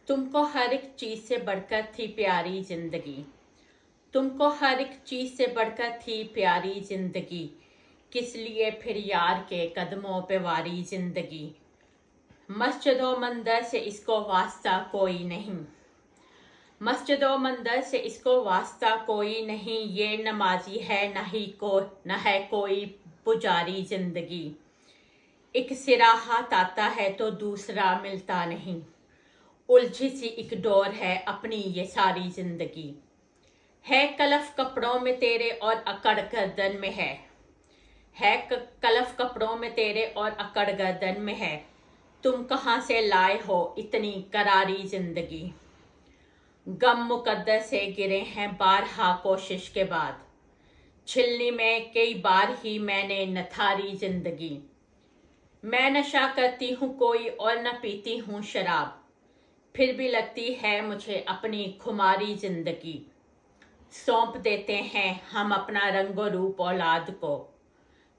तुमको हर एक चीज से बढ़कर थी प्यारी जिंदगी। तुमको हर एक चीज से बढ़कर थी प्यारी जिंदगी। किस लिए फिर यार के कदमों पे वारी जिंदगी। मस्जिदों मंदिर से इसको वास्ता कोई नहीं। मस्जिदों मंदिर से इसको वास्ता कोई नहीं। ये नमाजी है न है कोई पुजारी जिंदगी। एक सिरा हाथ आता है तो दूसरा मिलता नहीं। उलझी सी एक डोर है अपनी ये सारी जिंदगी। है कलफ कपड़ों में तेरे और अकड़ गर्दन में है कलफ कपड़ों में तेरे और अकड़ गर्दन में है। तुम कहाँ से लाए हो इतनी करारी जिंदगी। गम मुकद्दर से गिरे हैं बारहा कोशिश के बाद। छिलनी में कई बार ही मैंने नथारी जिंदगी। मैं नशा करती हूँ कोई और न पीती हूँ शराब। फिर भी लगती है मुझे अपनी खुमारी जिंदगी। सौंप देते हैं हम अपना रंगो रूप औलाद को।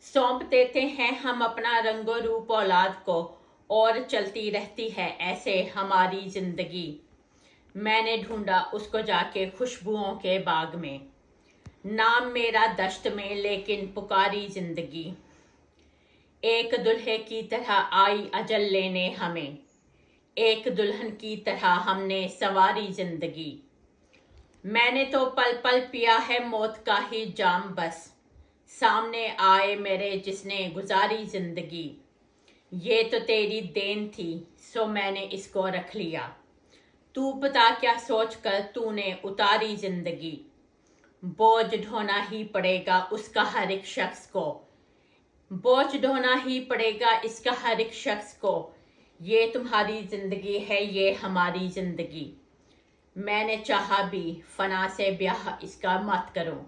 सौंप देते हैं हम अपना रंगो रूप औलाद को। और चलती रहती है ऐसे हमारी जिंदगी। मैंने ढूंढा उसको जाके खुशबुओं के बाग में। नाम मेरा दश्त में लेकिन पुकारी जिंदगी। एक दुल्हे की तरह आई अजल लेने हमें। एक दुल्हन की तरह हमने सवारी जिंदगी। मैंने तो पल पल पिया है मौत का ही जाम बस। सामने आए मेरे जिसने गुजारी जिंदगी। ये तो तेरी देन थी सो मैंने इसको रख लिया। तू बता क्या सोच कर तूने उतारी जिंदगी। बोझ ढोना ही पड़ेगा उसका हर एक शख्स को। बोझ ढोना ही पड़ेगा इसका हर एक शख्स को। ये तुम्हारी जिंदगी है ये हमारी जिंदगी। मैंने चाहा भी फना से ब्याह इसका मत करूं।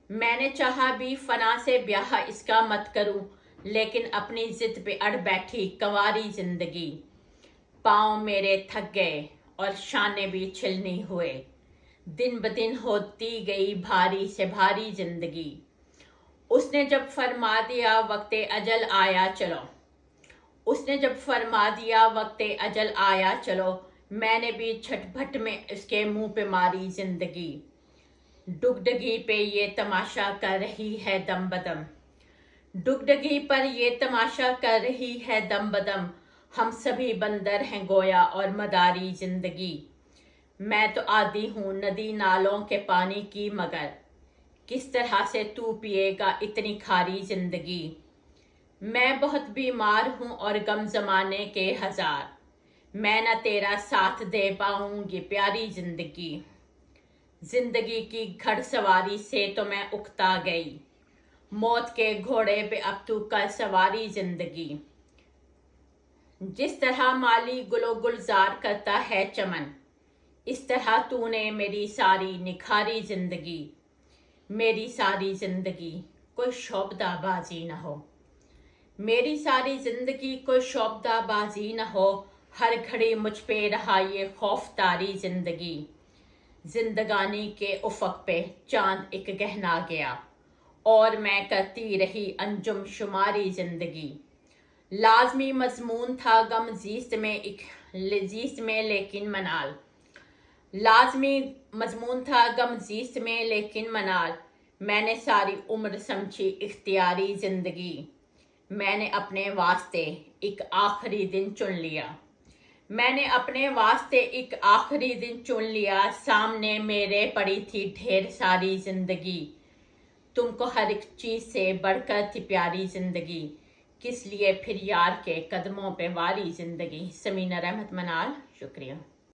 मैंने चाहा भी फना से ब्याह इसका मत करूं। लेकिन अपनी जिद पे अड़ बैठी कंवारी जिंदगी। पाँव मेरे थक गए और शाने भी छिलनी हुए। दिन ब दिन होती गई भारी से भारी जिंदगी। उसने जब फरमा दिया वक्ते अजल आया चलो। उसने जब फरमा दिया वक्ते अजल आया चलो। मैंने भी झटपट में उसके मुंह पे मारी जिंदगी। डुगडगी पे ये तमाशा कर रही है दम बदम। डुगडगी पर ये तमाशा कर रही है दम बदम। हम सभी बंदर हैं गोया और मदारी जिंदगी। मैं तो आदी हूँ नदी नालों के पानी की मगर किस तरह से तू पिएगा इतनी खारी जिंदगी। मैं बहुत बीमार हूँ और गम जमाने के हजार। मैं न तेरा साथ दे पाऊंगी प्यारी जिंदगी। जिंदगी की घड़सवारी से तो मैं उकता गई। मौत के घोड़े पे अब तू कर सवारी जिंदगी। जिस तरह माली गुलो गुलजार करता है चमन। इस तरह तूने मेरी सारी निखारी जिंदगी। मेरी सारी जिंदगी कोई शोबदाबाजी न हो। मेरी सारी जिंदगी कोई शोबदाबाजी न हो। हर घड़ी मुझ पे रहा ये खौफ तारी जिंदगी। जिंदगानी के उफक पे चांद एक गहना गया। और मैं करती रही अंजुम शुमारी जिंदगी। लाजमी मजमून था गम जीस्त में लेकिन मनाल। लाजमी मजमून था गम जीस्त में लेकिन मनाल। मैंने सारी उम्र समझी इख्तियारी जिंदगी। मैंने अपने वास्ते एक आखिरी दिन चुन लिया। मैंने अपने वास्ते एक आखिरी दिन चुन लिया। सामने मेरे पड़ी थी ढेर सारी जिंदगी। तुमको हर एक चीज से बढ़कर थी प्यारी जिंदगी। किस लिए फिर यार के कदमों पे वारी जिंदगी। समीना रहमत मनाल। शुक्रिया।